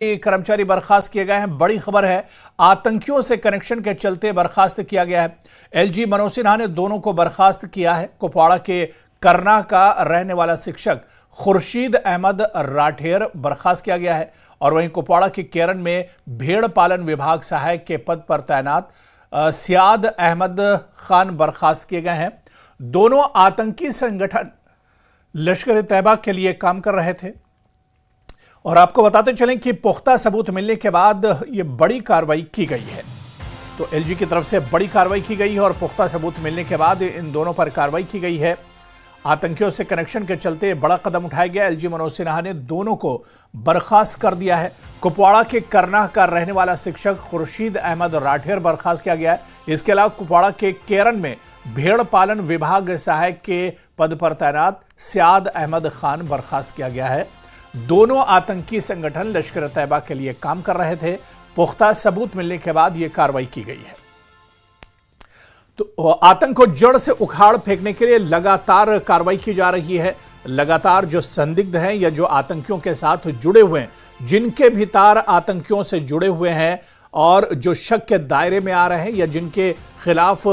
कर्मचारी बर्खास्त किए गए हैं। बड़ी खबर है, आतंकियों से कनेक्शन के चलते बर्खास्त किया गया है। एलजी मनोज सिन्हा ने दोनों को बर्खास्त किया है। कुपवाड़ा के करना का रहने वाला शिक्षक खुर्शीद अहमद राठेर बर्खास्त किया गया है और वहीं कुपवाड़ा के केरन में भेड़ पालन विभाग सहायक के पद पर तैनात सियाद अहमद खान बर्खास्त किए गए हैं। दोनों आतंकी संगठन लश्कर तैयबा के लिए काम कर रहे थे और आपको बताते चलें कि पुख्ता सबूत मिलने के बाद यह बड़ी कार्रवाई की गई है। तो एलजी की तरफ से बड़ी कार्रवाई की गई है और पुख्ता सबूत मिलने के बाद इन दोनों पर कार्रवाई की गई है। आतंकियों से कनेक्शन के चलते बड़ा कदम उठाया गया। एलजी मनोज सिन्हा ने दोनों को बर्खास्त कर दिया है। कुपवाड़ा के करना का रहने वाला शिक्षक खुर्शीद अहमद राठेर बर्खास्त किया गया है। इसके अलावा कुपवाड़ा के केरन में भेड़ पालन विभाग सहायक के पद पर तैनात सियाद अहमद खान बर्खास्त किया गया है। दोनों आतंकी संगठन लश्कर तैयबा के लिए काम कर रहे थे। पुख्ता सबूत मिलने के बाद यह कार्रवाई की गई है। तो आतंक को जड़ से उखाड़ फेंकने के लिए लगातार कार्रवाई की जा रही है। लगातार जो संदिग्ध हैं या जो आतंकियों के साथ जुड़े हुए हैं, जिनके भी तार आतंकियों से जुड़े हुए हैं और जो शक के दायरे में आ रहे हैं या जिनके खिलाफ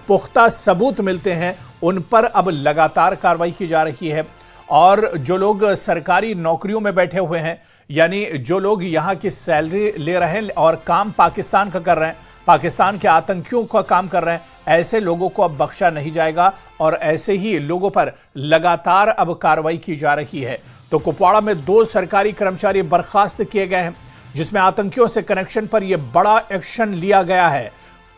पुख्ता सबूत मिलते हैं, उन पर अब लगातार कार्रवाई की जा रही है। और जो लोग सरकारी नौकरियों में बैठे हुए हैं, यानी जो लोग यहां की सैलरी ले रहे हैं और काम पाकिस्तान का कर रहे हैं, पाकिस्तान के आतंकियों का काम कर रहे हैं, ऐसे लोगों को अब बख्शा नहीं जाएगा और ऐसे ही लोगों पर लगातार अब कार्रवाई की जा रही है। तो कुपवाड़ा में 2 सरकारी कर्मचारी बर्खास्त किए गए हैं, जिसमें आतंकियों से कनेक्शन पर यह बड़ा एक्शन लिया गया है।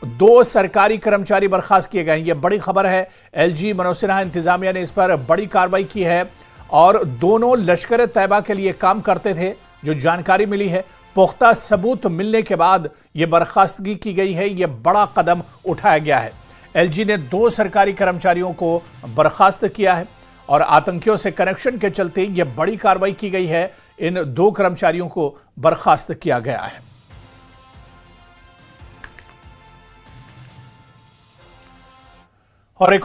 2 सरकारी कर्मचारी बर्खास्त किए गए हैं। यह बड़ी खबर है। एलजी मनोज सिन्हा इंतजामिया ने इस पर बड़ी कार्रवाई की है और दोनों लश्कर तैयबा के लिए काम करते थे, जो जानकारी मिली है। पुख्ता सबूत मिलने के बाद यह बर्खास्तगी की गई है। यह बड़ा कदम उठाया गया है। एलजी ने 2 सरकारी कर्मचारियों को बर्खास्त किया है और आतंकियों से कनेक्शन के चलते यह बड़ी कार्रवाई की गई है। इन 2 कर्मचारियों को बर्खास्त किया गया है। और एक